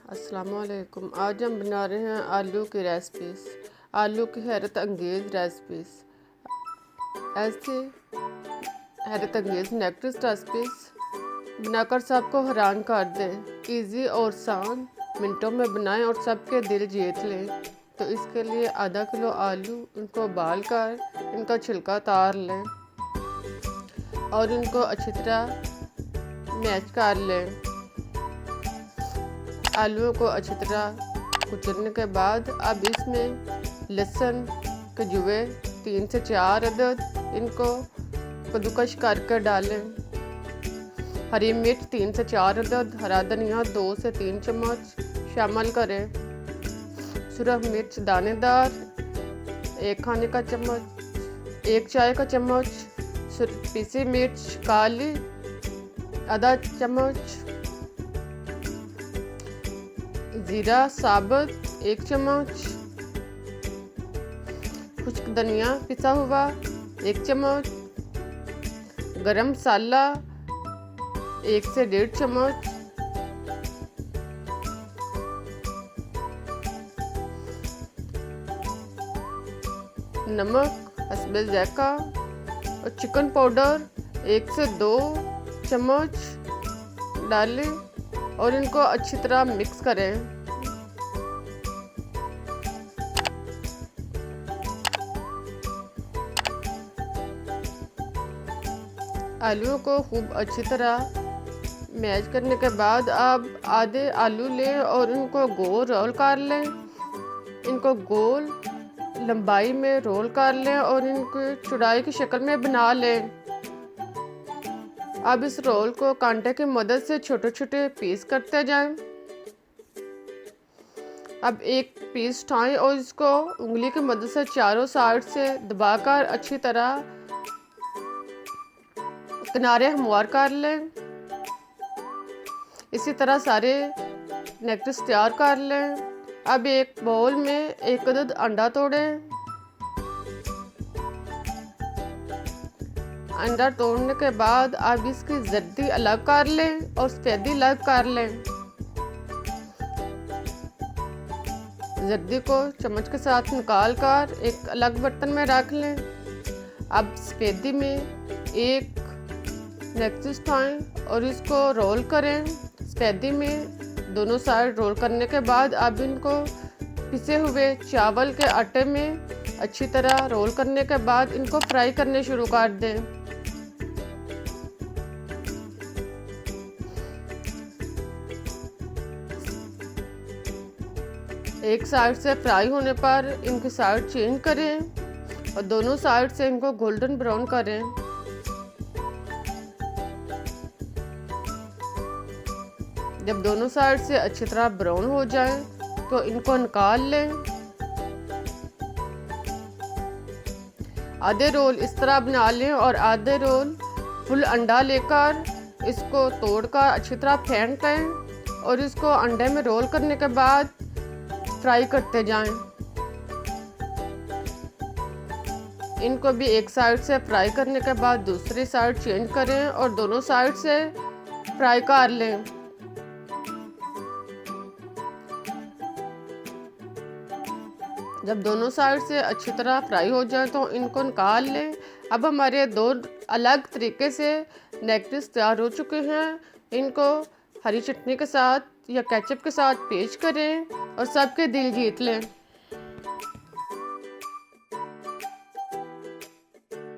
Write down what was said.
अस्सलामुअलैकुम। आज हम बना रहे हैं आलू की रेसिपीज़, आलू की हैरत अंगेज़ रेसिपीज़। ऐसे हैरत अंगेज़ नेक्स्ट रेसिपीज़ बनाकर सबको हैरान कर दें। इजी और आसान, मिनटों में बनाएं और सबके दिल जीत लें। तो इसके लिए आधा किलो आलू, इनको उबाल कर इनका छिलका उतार लें और इनको अच्छी तरह मैश कर लें। आलूओं को अच्छी तरह कुचलने के बाद अब इसमें लहसुन के जुए 3 से 4 अदद, इनको कद्दूकस करके डालें। हरी मिर्च 3 से 4 अदद, हरा धनिया 2 से 3 चम्मच शामिल करें। सुरख मिर्च दानेदार 1 खाने का चम्मच, 1 चाय का चम्मच। पीसी मिर्च काली आधा चम्मच, जीरा साबुत 1 चम्मच, खुश्क धनिया पिसा हुआ 1 चम्मच, गरम मसाला 1 से 1.5 चम्मच, नमक हस्बे ज़ायक़ा और चिकन पाउडर 1 से 2 चम्मच डालें और इनको अच्छी तरह मिक्स करें। आलूओं को खूब अच्छी तरह मैश करने के बाद अब आधे आलू लें और इनको गोल रोल कर लें। इनको गोल लंबाई में रोल कर लें और इनको चौड़ाई की शक्ल में बना लें। अब इस रोल को कांटे की मदद से छोटे छोटे पीस करते जाएं। अब एक पीस उठाएं और इसको उंगली की मदद से चारों साइड से दबाकर अच्छी तरह किनारे हमवार कर लें। इसी तरह सारे नेक्स्ट तैयार कर लें। अब एक बाउल में 1 अदद अंडा तोड़ें। अंडा तोड़ने के बाद अब इसकी जर्दी अलग कर लें और सफेदी अलग कर लें। जर्दी को चम्मच के साथ निकाल कर एक अलग बर्तन में रख लें। अब सफेदी में एक नेक्स्ट उठाएं और इसको रोल करें। सफेदी में दोनों साइड रोल करने के बाद अब इनको पिसे हुए चावल के आटे में अच्छी तरह रोल करने के बाद इनको फ्राई करने शुरू कर दें। एक साइड से फ्राई होने पर इनकी साइड चेंज करें और दोनों साइड से इनको गोल्डन ब्राउन करें। जब दोनों साइड से अच्छी तरह ब्राउन हो जाएं तो इनको निकाल लें। आधे रोल इस तरह बना लें और आधे रोल फुल अंडा लेकर इसको तोड़कर अच्छी तरह फेंट लें और इसको अंडे में रोल करने के बाद फ्राई करते जाएं। इनको भी एक साइड से फ्राई करने के बाद दूसरी साइड चेंज करें और दोनों साइड से फ्राई कर लें। जब दोनों साइड से अच्छी तरह फ्राई हो जाए तो इनको निकाल लें। अब हमारे 2 अलग तरीके से नेक्स्ट तैयार हो चुके हैं। इनको हरी चटनी के साथ या केचप के साथ पेश करें और सबके दिल जीत लें।